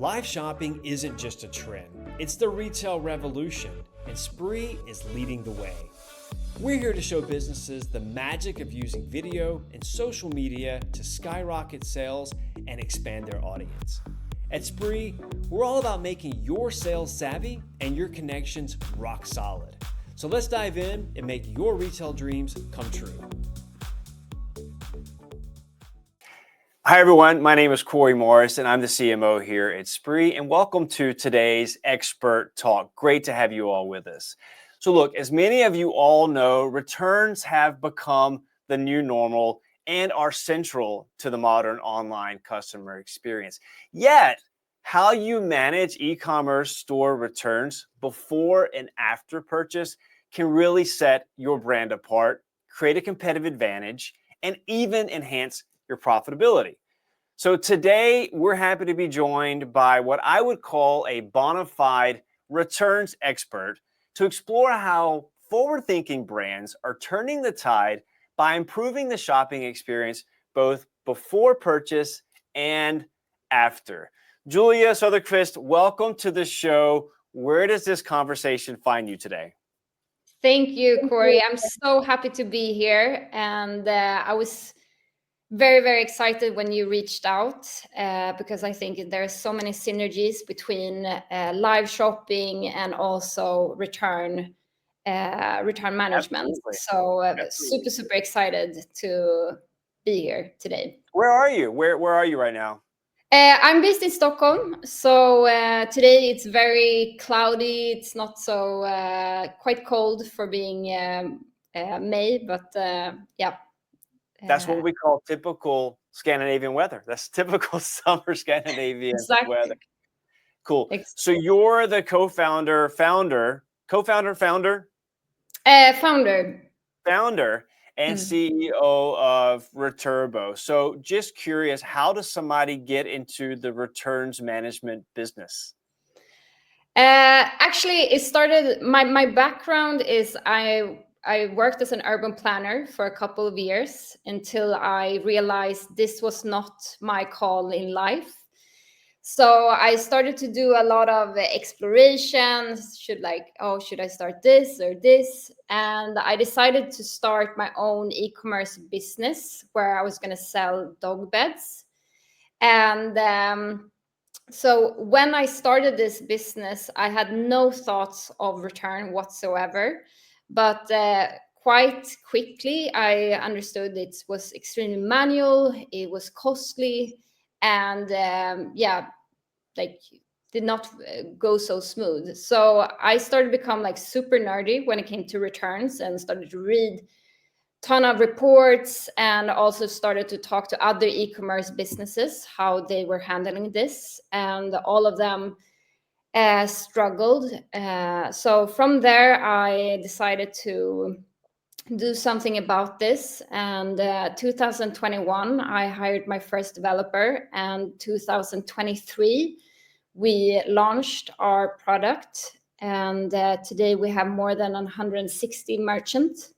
Live shopping isn't just a trend, it's the retail revolution, and Sprii is leading the way. We're here to show businesses the magic of using video and social media to skyrocket sales and expand their audience. At Sprii, we're all about making your sales savvy and your connections rock solid. So let's dive in and make your retail dreams come true. Hi everyone, my name is Corey Morris and I'm the CMO here at Sprii, and welcome to today's Expert Talk. Great to have you all with us. So look, as many of you all know, returns have become the new normal and are central to the modern online customer experience. Yet, how you manage e-commerce store returns before and after purchase can really set your brand apart, create a competitive advantage, and even enhance your profitability. So today, we're happy to be joined by what I would call a bona fide returns expert to explore how forward-thinking brands are turning the tide by improving the shopping experience both before purchase and after. Julia Söderqvist, welcome to the show. Where does this conversation find you today? Thank you, Corey. I'm so happy to be here, and I was very, very excited when you reached out because I think there are so many synergies between live shopping and also return management. Absolutely. So super excited to be here today. Where are you? Where are you right now? I'm based in Stockholm, so today it's very cloudy. It's not so quite cold for being May, but yeah. That's what we call typical Scandinavian weather. That's typical summer Scandinavian weather. Cool. So you're the founder, and CEO of Returbo. So just curious, how does somebody get into the returns management business? Actually, it started, my background is I worked as an urban planner for a couple of years until I realized this was not my call in life. So I started to do a lot of exploration. Should I start this or this? And I decided to start my own e-commerce business where I was going to sell dog beds. And so when I started this business, I had no thoughts of return whatsoever. But quite quickly, I understood it was extremely manual, it was costly, and did not go so smooth. So I started to become super nerdy when it came to returns and started to read ton of reports and also started to talk to other e-commerce businesses, how they were handling this, and all of them struggled. So from there, I decided to do something about this. And 2021, I hired my first developer, and 2023, we launched our product. And today we have more than 160 merchants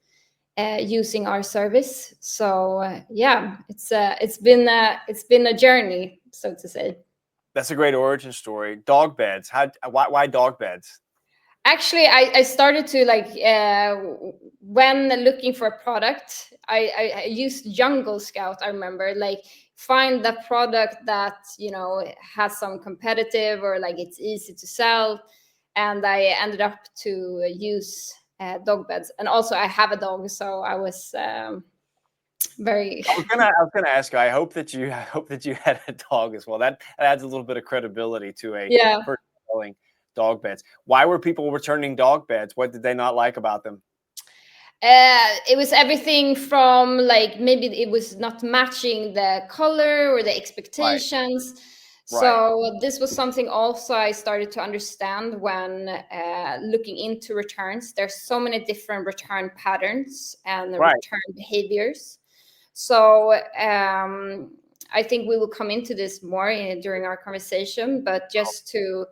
using our service. So it's been a journey, so to say. That's a great origin story. Dog beds. Why dog beds? Actually, I started to when looking for a product, I used Jungle Scout. I remember find the product that has some competitive or it's easy to sell, and I ended up to use dog beds. And also I have a dog, so I was very. I was gonna ask you. I hope that you had a dog as well. That adds a little bit of credibility to a person selling dog beds. Why were people returning dog beds? What did they not like about them? It was everything from maybe it was not matching the color or the expectations. Right. So this was something also I started to understand when looking into returns. There's so many different return patterns and return behaviors. So I think we will come into this more during our conversation, but just to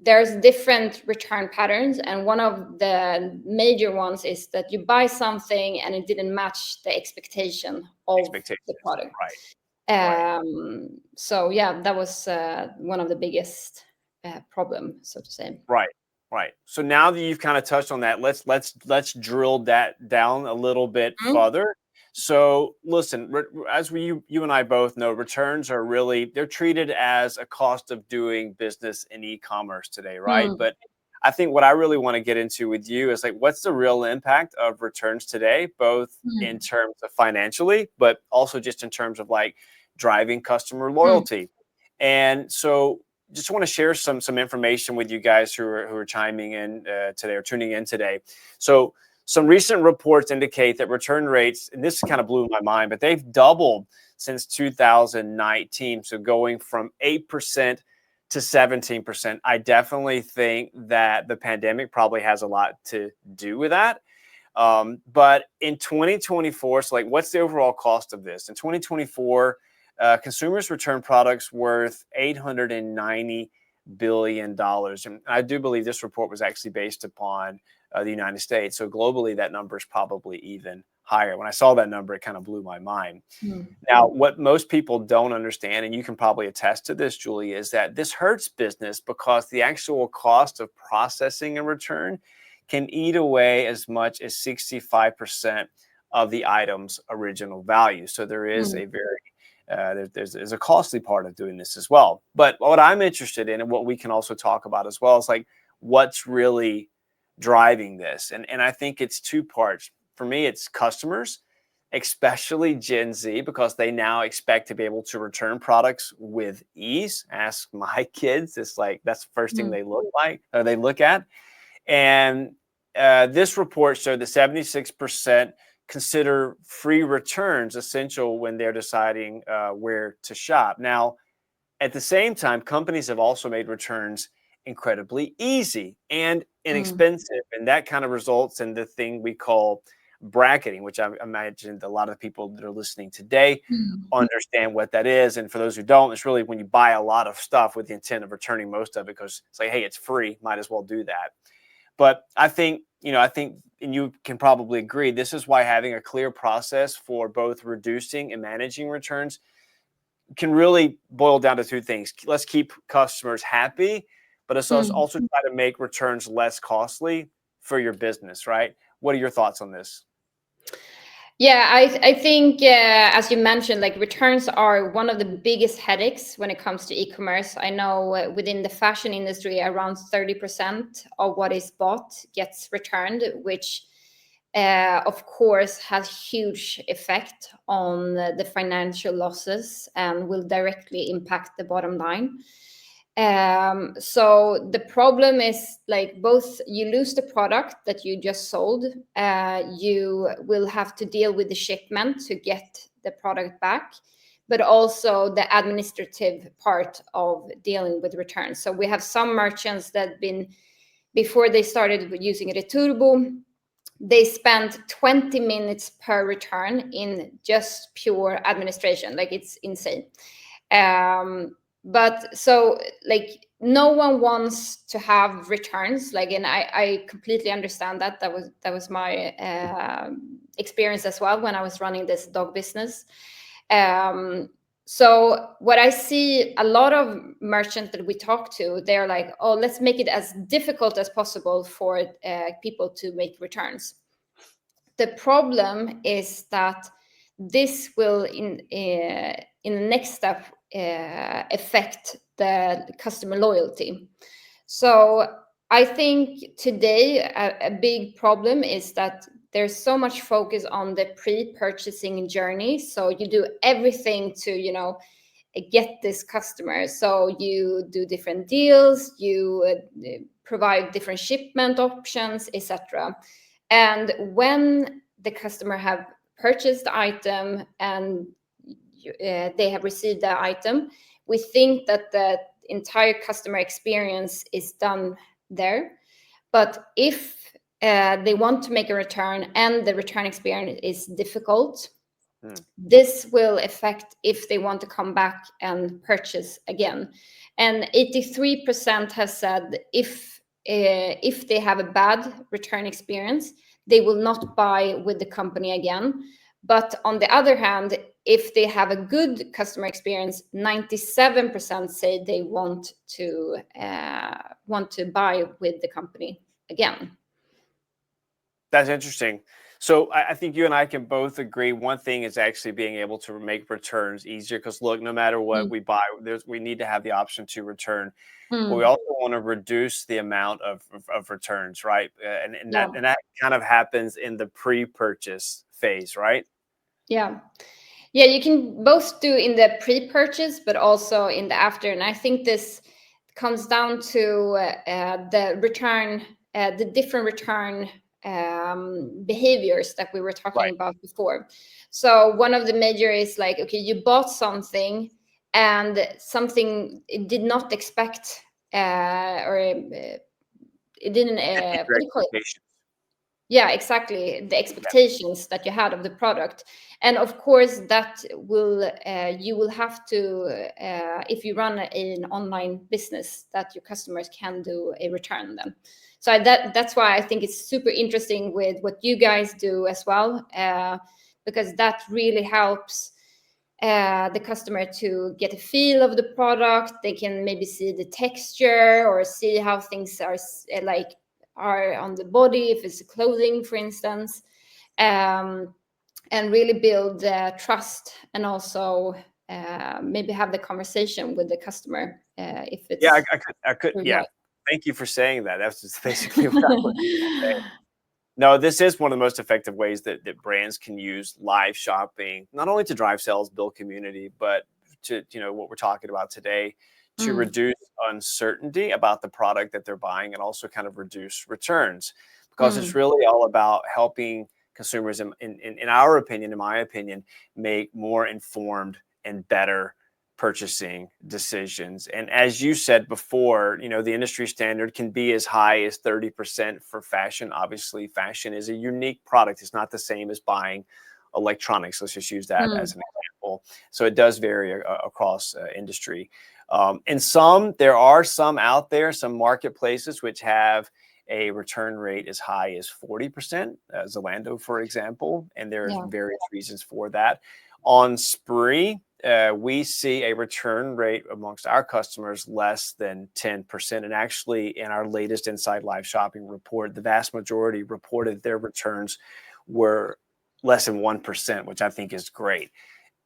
there's different return patterns, and one of the major ones is that you buy something and it didn't match the expectation of the product. So yeah, that was one of the biggest problem, so to say. Right, right. So now that you've kind of touched on that, let's drill that down a little bit Mm, further. So listen, as you and I both know, returns are really they're treated as a cost of doing business in e-commerce today, right? mm, But I think what I really want to get into with you is like what's the real impact of returns today, both in mm, terms of financially, but also just in terms of like driving customer mm, loyalty. And so just want to share some information with you guys who are chiming in today or tuning in today. So some recent reports indicate that return rates, and this kind of blew my mind, but they've doubled since 2019. So going from 8% to 17%. I definitely think that the pandemic probably has a lot to do with that. But in 2024, so like what's the overall cost of this? In 2024, consumers return products worth $890 billion. And I do believe this report was actually based upon the United States. So globally, that number is probably even higher. When I saw that number, it kind of blew my mind. mm, Now, what most people don't understand, and you can probably attest to this, Julie, is that this hurts business because the actual cost of processing a return can eat away as much as 65% of the item's original value. So there is mm, a very there's a costly part of doing this as well. But what I'm interested in, and what we can also talk about as well, is like what's really driving this. And I think it's two parts. For me, it's customers, especially Gen Z, because they now expect to be able to return products with ease. Ask my kids; it's like that's the first thing mm, they look like or they look at. And this report showed that 76% consider free returns essential when they're deciding where to shop. Now, at the same time, companies have also made returns incredibly easy and mm, inexpensive. And that kind of results in the thing we call bracketing, which I imagine a lot of the people that are listening today mm, understand what that is. And for those who don't, it's really when you buy a lot of stuff with the intent of returning most of it because it's like, hey, it's free, might as well do that. But I think, and you can probably agree, this is why having a clear process for both reducing and managing returns can really boil down to two things. Let's keep customers happy, but let's mm. also try to make returns less costly for your business, right? What are your thoughts on this? Yeah, I think as you mentioned, like returns are one of the biggest headaches when it comes to e-commerce. I know within the fashion industry, around 30% of what is bought gets returned, which of course has huge effect on the financial losses and will directly impact the bottom line. So the problem is like both you lose the product that you just sold, you will have to deal with the shipment to get the product back, but also the administrative part of dealing with returns. So we have some merchants that been before they started using Returbo, they spent 20 minutes per return in just pure administration. Like it's insane. But so like no one wants to have returns, like, and I completely understand that. That was my experience as well when I was running this dog business. So what I see a lot of merchants that we talk to, they're like, oh, let's make it as difficult as possible for people to make returns. The problem is that this will in the next step affect the customer loyalty. So I think today a big problem is that there's so much focus on the pre-purchasing journey. So you do everything to, get this customer. So you do different deals, you provide different shipment options, etc. And when the customer have purchased the item and they have received the item, we think that the entire customer experience is done there. But if they want to make a return and the return experience is difficult, Hmm. this will affect if they want to come back and purchase again. And 83% have said if they have a bad return experience, they will not buy with the company again. But on the other hand, if they have a good customer experience, 97% say they want to buy with the company again. That's interesting. So I think you and I can both agree. One thing is actually being able to make returns easier. Because look, no matter what Mm. we buy, we need to have the option to return. But we Mm. also want to reduce the amount of returns, right? And Yeah. that kind of happens in the pre-purchase phase, right? Yeah. Yeah, you can both do in the pre-purchase, but also in the after. And I think this comes down to the return, the different return behaviors that we were talking Right. about before. So one of the major is like, okay, you bought something and something it did not expect, or it didn't, Your what do you call it? expectations. Yeah, exactly. The Yeah. expectations that you had of the product. And of course, that will, you will have to, if you run an online business, that your customers can do a return then. So that's why I think it's super interesting with what you guys do as well, because that really helps the customer to get a feel of the product. They can maybe see the texture or see how things are like are on the body, if it's clothing, for instance, and really build trust, and also maybe have the conversation with the customer if Yeah, it's I could. really Yeah, right. thank you for saying that. That's just basically what I was saying. No, this is one of the most effective ways that brands can use live shopping, not only to drive sales, build community, but to, what we're talking about today, to Mm, reduce uncertainty about the product that they're buying and also kind of reduce returns. Because it's mm, really all about helping consumers, in our opinion, in my opinion, make more informed and better purchasing decisions. And as you said before, the industry standard can be as high as 30% for fashion. Obviously, fashion is a unique product. It's not the same as buying electronics. Let's just use that mm, as an example. So it does vary across industry. And there are some out there, some marketplaces which have a return rate as high as 40%, Zalando, for example, and there's yeah. various reasons for that. On Spree, we see a return rate amongst our customers less than 10%. And actually, in our latest Inside Live Shopping report, the vast majority reported their returns were less than 1%, which I think is great.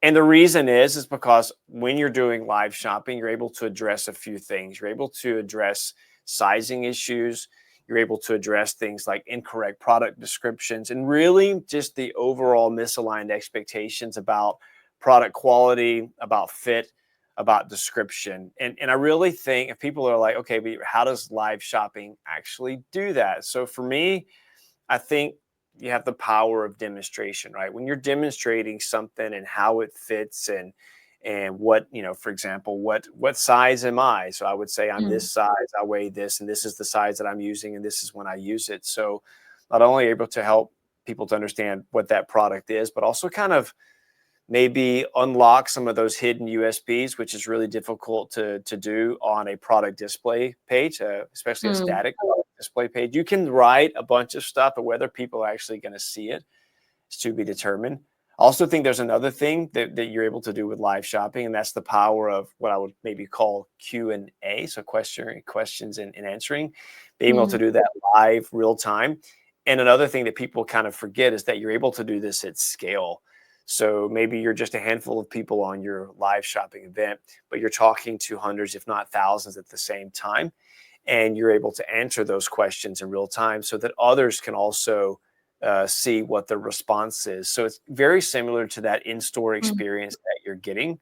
And the reason is because when you're doing live shopping, you're able to address a few things. You're able to address sizing issues. You're able to address things like incorrect product descriptions and really just the overall misaligned expectations about product quality, about fit, about description. And I really think if people are like, okay, but how does live shopping actually do that? So for me, I think you have the power of demonstration, right? When you're demonstrating something and how it fits and what, for example, what size am I? So I would say I'm Mm, this size, I weigh this, and this is the size that I'm using, and this is when I use it. So not only able to help people to understand what that product is, but also kind of maybe unlock some of those hidden USPs, which is really difficult to do on a product display page, especially a mm, static product display page. You can write a bunch of stuff, but whether people are actually going to see it is to be determined. I also think there's another thing that you're able to do with live shopping, and that's the power of what I would maybe call Q&A, so questions and answering, being able to mm, do that live, real time. And another thing that people kind of forget is that you're able to do this at scale. So maybe you're just a handful of people on your live shopping event, but you're talking to hundreds, if not thousands, at the same time. And you're able to answer those questions in real time so that others can also see what the response is. So it's very similar to that in-store mm, experience that you're getting.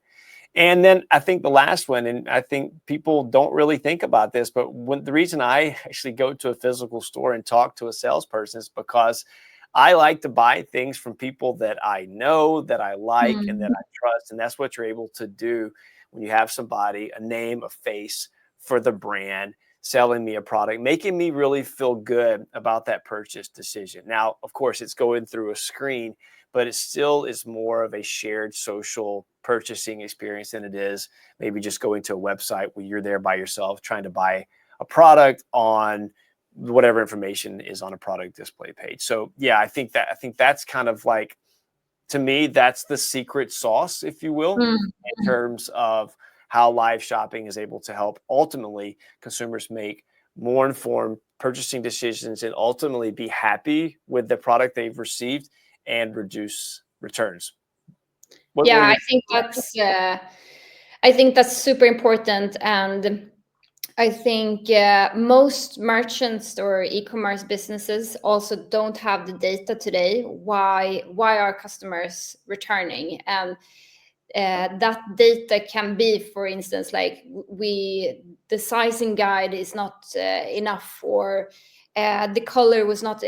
And then I think the last one, and I think people don't really think about this, but the reason I actually go to a physical store and talk to a salesperson is because I like to buy things from people that I know, that I like, and that mm, I trust. And that's what you're able to do when you have somebody, a name, a face for the brand, selling me a product, making me really feel good about that purchase decision. Now, of course, it's going through a screen, but it still is more of a shared social purchasing experience than it is maybe just going to a website where you're there by yourself trying to buy a product on whatever information is on a product display page. So yeah, I think that's kind of like to me, that's the secret sauce, if you will, in terms of how live shopping is able to help ultimately consumers make more informed purchasing decisions and ultimately be happy with the product they've received and reduce returns. Yeah, What I think that's super important, and I think most merchants or e-commerce businesses also don't have the data today. Why are customers returning? And that data can be, for instance, like the sizing guide is not enough, or the color was not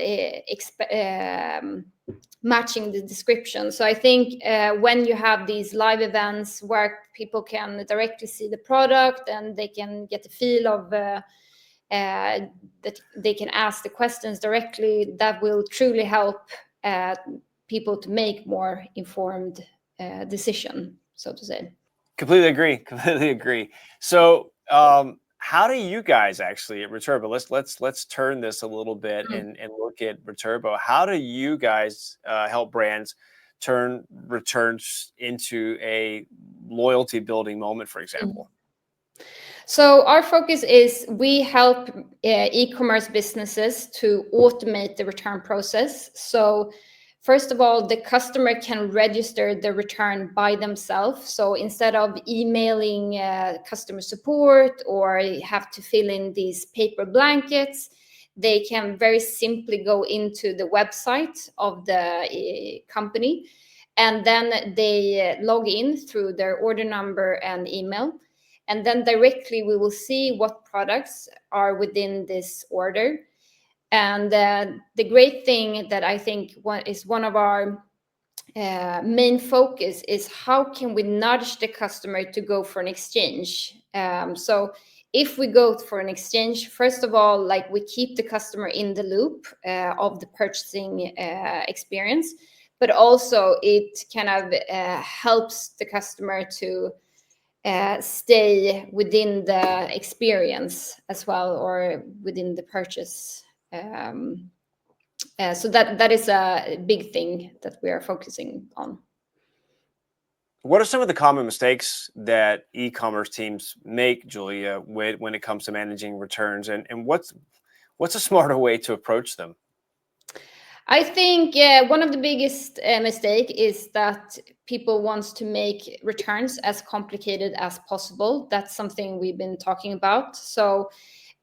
matching the description. So I think when you have these live events where people can directly see the product and they can get a feel of that they can ask the questions directly, that will truly help people to make more informed decision, so to say. Completely agree. Completely agree. So, how do you guys actually at Returbo? Let's turn this a little bit and look at Returbo. How do you guys help brands turn returns into a loyalty building moment, for example? So our focus is we help e-commerce businesses to automate the return process. So first of all, the customer can register the return by themselves. So instead of emailing customer support or have to fill in these paper blankets, they can very simply go into the website of the company, and then they log in through their order number and email. And then directly we will see what products are within this order. And the great thing that I think is one of our main focus is how can we nudge the customer to go for an exchange. So if we go for an exchange, first of all, like we keep the customer in the loop of the purchasing experience, but also it kind of helps the customer to stay within the experience as well, or within the purchase. So that is a big thing that we are focusing on. What are some of the common mistakes that e-commerce teams make, Julia, when it comes to managing returns, and what's a smarter way to approach them? I think one of the biggest mistake is that people wants to make returns as complicated as possible. That's something we've been talking about. So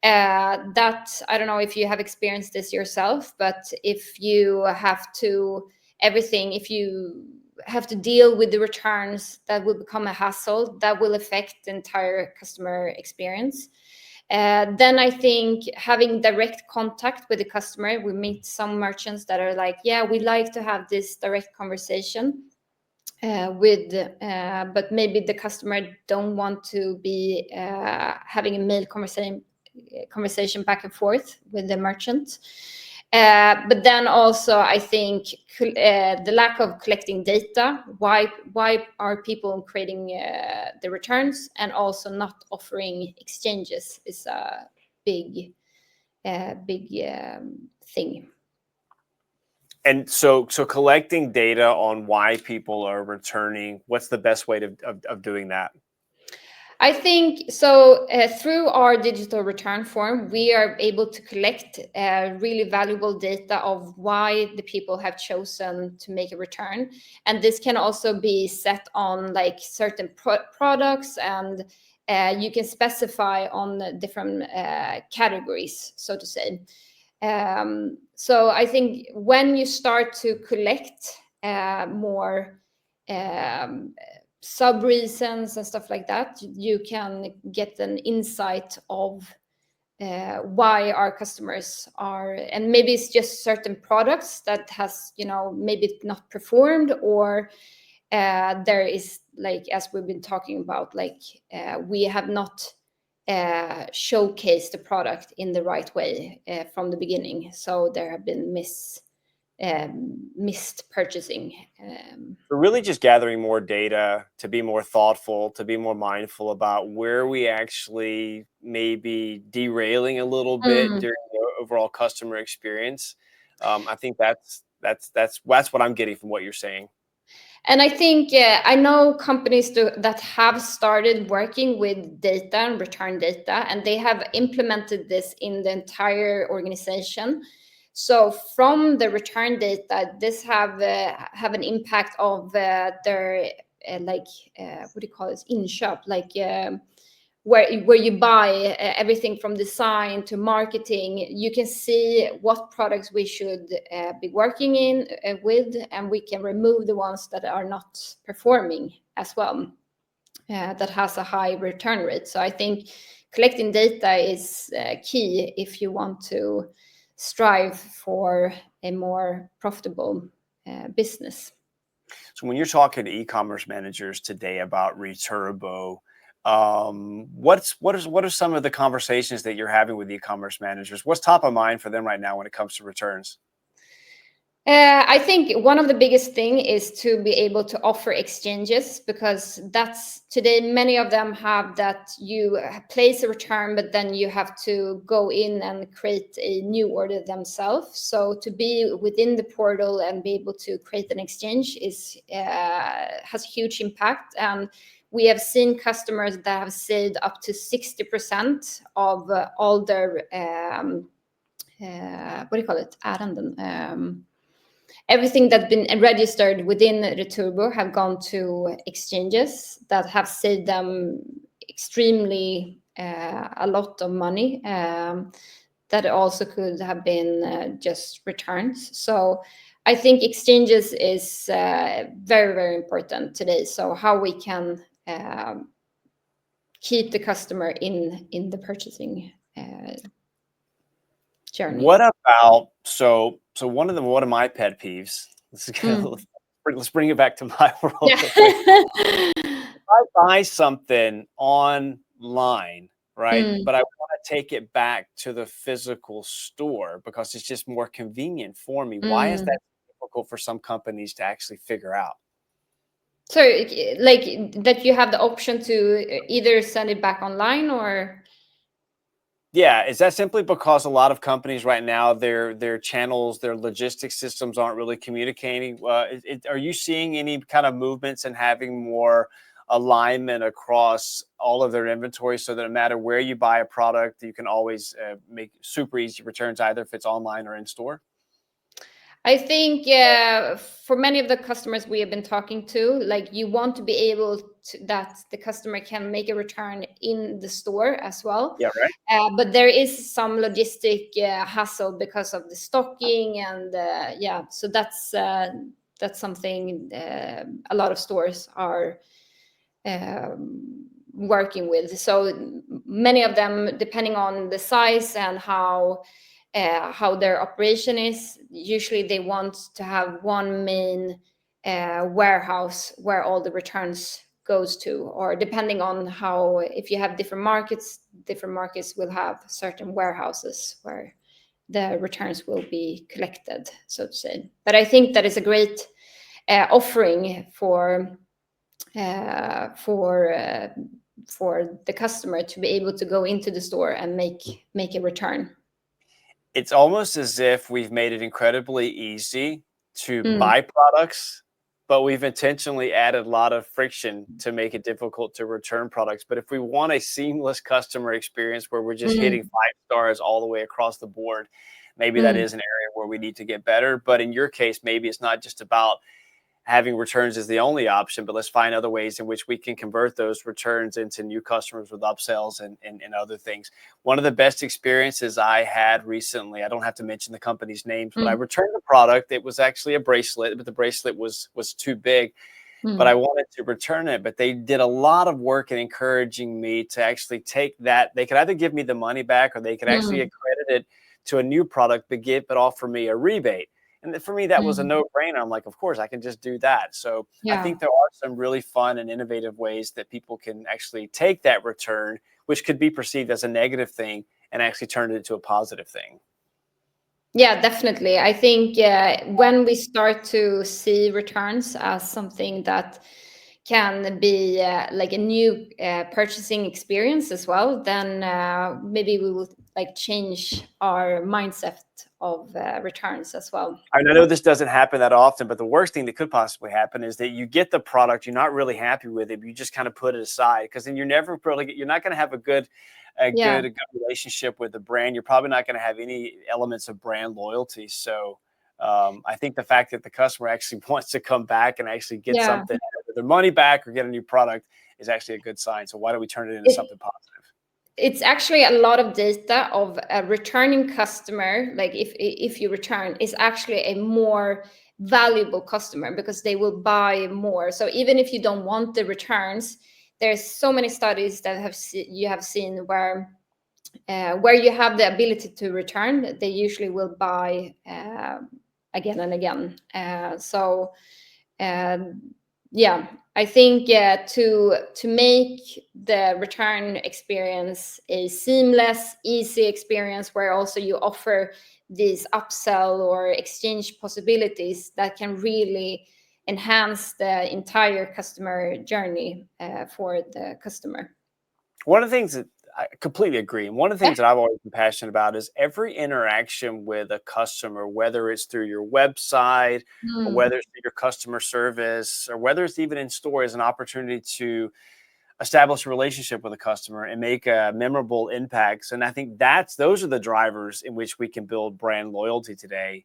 that, I don't know if you have experienced this yourself, but if you have to if you have to deal with the returns, that will become a hassle. That will affect the entire customer experience. Then I think having direct contact with the customer, we meet some merchants that are like, yeah, we like to have this direct conversation but maybe the customer don't want to be having a mail conversation back and forth with the merchant. But then also I think the lack of collecting data, why are people creating the returns and also not offering exchanges, is a big thing. And so collecting data on why people are returning, what's the best way of doing that? I think so. Through our digital return form, we are able to collect really valuable data of why the people have chosen to make a return, and this can also be set on like certain products, and you can specify on the different categories, so to say. So I think when you start to collect more sub reasons and stuff like that, you can get an insight of why our customers are, and maybe it's just certain products that has, maybe not performed, or there is, like as we've been talking about, like we have not showcased the product in the right way from the beginning, so there have been missed purchasing. We're really just gathering more data to be more thoughtful, to be more mindful about where we actually may be derailing a little bit during the overall customer experience. I think that's what I'm getting from what you're saying. And I think I know companies that have started working with data and return data, and they have implemented this in the entire organization. So from the return data, this have an impact of their what do you call it, inköp, like where you buy everything from design to marketing. You can see what products we should be working in with, and we can remove the ones that are not performing as well, that has a high return rate. So I think collecting data is key if you want to strive for a more profitable business. So when you're talking to e-commerce managers today about Returbo, what are some of the conversations that you're having with e-commerce managers? What's top of mind for them right now when it comes to returns? I think one of the biggest thing is to be able to offer exchanges, because that's today many of them have that you place a return, but then you have to go in and create a new order themselves. So to be within the portal and be able to create an exchange is has a huge impact. And we have seen customers that have saved up to 60% of all their what do you call it? Ärenden. Everything that's been registered within Returbo have gone to exchanges that have saved them extremely a lot of money. That also could have been just returns. So I think exchanges is very, very important today. So how we can keep the customer in the purchasing journey. What about one of my pet peeves? Let's bring it back to my world. Yeah. If I buy something online, right, but I want to take it back to the physical store because it's just more convenient for me. Why is that difficult for some companies to actually figure out? So like that you have the option to either send it back online or? Yeah, is that simply because a lot of companies right now, their channels, their logistics systems aren't really communicating? Are you seeing any kind of movements in having more alignment across all of their inventory, so that no matter where you buy a product, you can always make super easy returns, either if it's online or in store? I think for many of the customers we have been talking to, like you want to be able to, that the customer can make a return in the store as well. Yeah, right. But there is some logistic hassle because of the stocking, and yeah, so that's something a lot of stores are working with. So many of them, depending on the size and how their operation is, usually they want to have one main warehouse where all the returns goes to, or depending on how, if you have different markets will have certain warehouses where the returns will be collected, so to say. But I think that is a great offering for the customer to be able to go into the store and make a return. It's almost as if we've made it incredibly easy to buy products, but we've intentionally added a lot of friction to make it difficult to return products. But if we want a seamless customer experience where we're just hitting 5 stars all the way across the board, maybe that is an area where we need to get better. But in your case, maybe it's not just about having returns as the only option, but let's find other ways in which we can convert those returns into new customers with upsells and other things. One of the best experiences I had recently, I don't have to mention the company's names, but I returned the product. It was actually a bracelet, but the bracelet was too big, but I wanted to return it. But they did a lot of work in encouraging me to actually take that. They could either give me the money back, or they could actually accredit it to a new product, but offer me a rebate. And for me, that was a no-brainer. I'm like, of course, I can just do that. So I think there are some really fun and innovative ways that people can actually take that return, which could be perceived as a negative thing, and actually turn it into a positive thing. Yeah, definitely. I think when we start to see returns as something that can be like a new purchasing experience as well, then maybe we will like change our mindset of returns as well. I know this doesn't happen that often, but the worst thing that could possibly happen is that you get the product, you're not really happy with it, but you just kind of put it aside, because then you're not going to have a good relationship with the brand. You're probably not going to have any elements of brand loyalty. So I think the fact that the customer actually wants to come back and actually get something, with their money back or get a new product, is actually a good sign. So why don't we turn it into something positive? It's actually a lot of data of a returning customer. Like if you return, is actually a more valuable customer because they will buy more. So even if you don't want the returns, there's so many studies that you have seen where you have the ability to return, they usually will buy again and again. Yeah, I think to make the return experience a seamless, easy experience where also you offer these upsell or exchange possibilities that can really enhance the entire customer journey for the customer. One of the things that I completely agree, and one of the things that I've always been passionate about is every interaction with a customer, whether it's through your website, or whether it's through your customer service, or whether it's even in store, is an opportunity to establish a relationship with a customer and make memorable impacts. And I think those are the drivers in which we can build brand loyalty today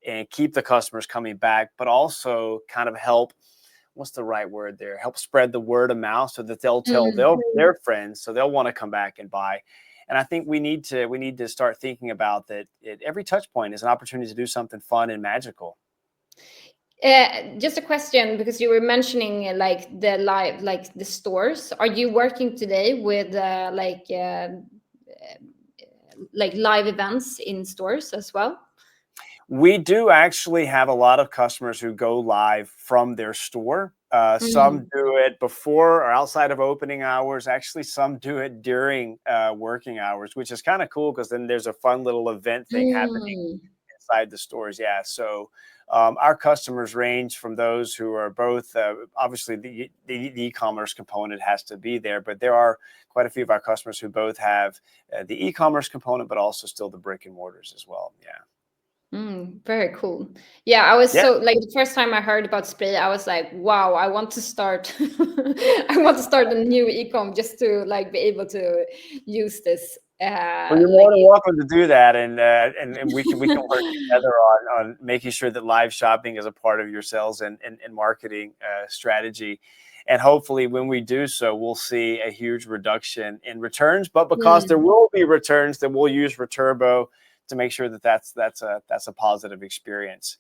and keep the customers coming back, but also kind of help, what's the right word there? Help spread the word of mouth so that they'll tell their friends, so they'll want to come back and buy. And I think we need to start thinking about that. Every touch point is an opportunity to do something fun and magical. Just a question, because you were mentioning like the stores. Are you working today with like live events in stores as well? We do actually have a lot of customers who go live from their store. Some do it before or outside of opening hours. Actually, some do it during working hours, which is kind of cool, because then there's a fun little event thing happening inside the stores. Yeah. So our customers range from those who are both, obviously the e-commerce component has to be there, but there are quite a few of our customers who both have the e-commerce component, but also still the brick and mortars as well. Yeah. Very cool. Yeah, I was so like, the first time I heard about Sprii, I was like, wow, I want to start I want to start a new e-com just to like be able to use this. Well, you're more than welcome to do that, and we can work together on making sure that live shopping is a part of your sales and marketing strategy. And hopefully when we do so, we'll see a huge reduction in returns, but because there will be returns, then we'll use Returbo to make sure that that's a positive experience.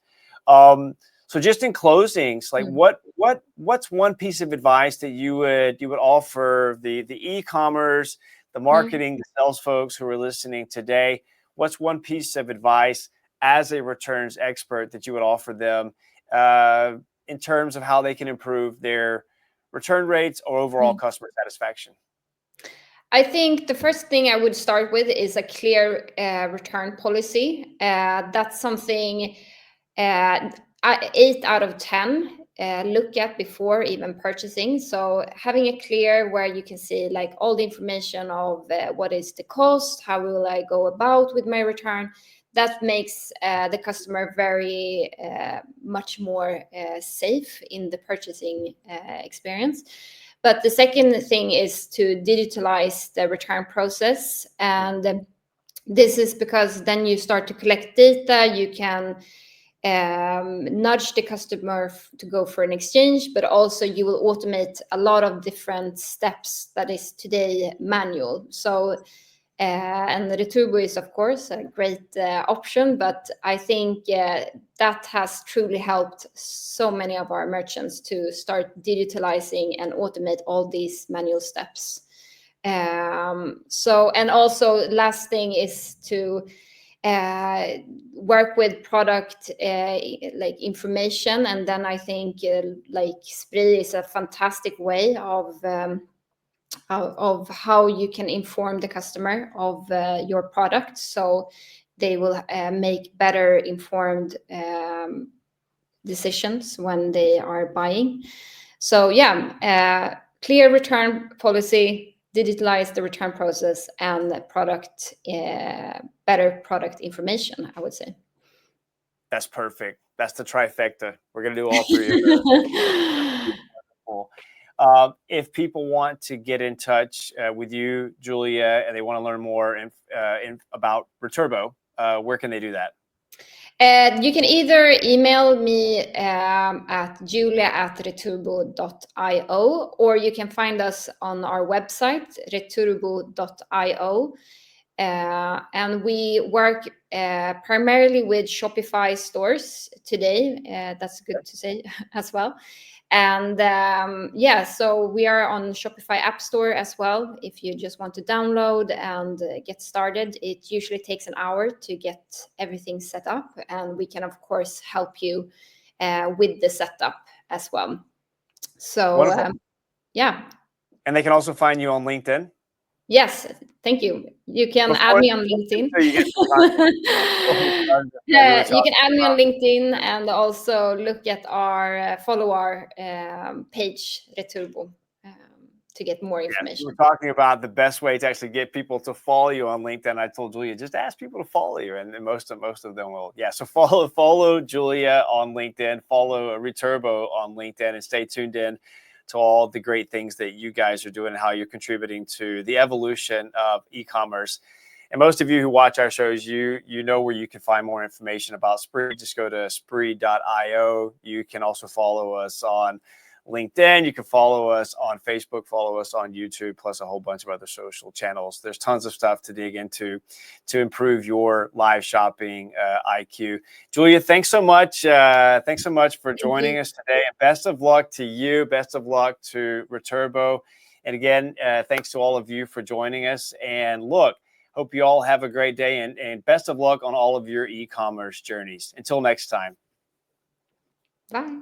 So just in closing, like what's one piece of advice that you would offer the e-commerce, the marketing, the sales folks who are listening today? What's one piece of advice as a returns expert that you would offer them in terms of how they can improve their return rates or overall customer satisfaction? I think the first thing I would start with is a clear return policy. That's something 8 out of 10 look at before even purchasing. So having a clear, where you can see like all the information of what is the cost, how will I go about with my return, that makes the customer very much more safe in the purchasing experience. But the second thing is to digitalize the return process. And this is because then you start to collect data, you can nudge the customer to go for an exchange, but also you will automate a lot of different steps that is today manual. So and the Returbo is of course a great option, but I think that has truly helped so many of our merchants to start digitalizing and automate all these manual steps. So, and also last thing is to work with product like information, and then I think like Sprii is a fantastic way of how you can inform the customer of your product, so they will make better informed decisions when they are buying. So yeah, clear return policy, digitalize the return process, and product better product information, I would say. That's perfect. That's the trifecta. We're going to do all three of those. Wonderful. If people want to get in touch with you, Julia, and they want to learn more about Returbo, where can they do that? You can either email me at julia@returbo.io, or you can find us on our website, returbo.io. And we work primarily with Shopify stores today. That's good to say as well. And yeah, so we are on Shopify App Store as well. If you just want to download and get started, it usually takes an hour to get everything set up. And we can, of course, help you with the setup as well. So yeah. And they can also find you on LinkedIn. Yes, thank you. You can add me on LinkedIn. You can add me on LinkedIn and also look at our follow our page, Returbo, to get more information. We're talking about the best way to actually get people to follow you on LinkedIn. I told Julia, just ask people to follow you, and most of them will. Yeah, so follow Julia on LinkedIn, follow Returbo on LinkedIn, and stay tuned in to all the great things that you guys are doing and how you're contributing to the evolution of e-commerce. And most of you who watch our shows, you know where you can find more information about Sprii. Just go to Sprii.io. You can also follow us on LinkedIn. You can follow us on Facebook, follow us on YouTube, plus a whole bunch of other social channels. There's tons of stuff to dig into to improve your live shopping IQ. Julia, thanks so much. Thanks so much for joining us today. And best of luck to you. Best of luck to Returbo. And again, thanks to all of you for joining us. And look, hope you all have a great day, and best of luck on all of your e-commerce journeys. Until next time. Bye.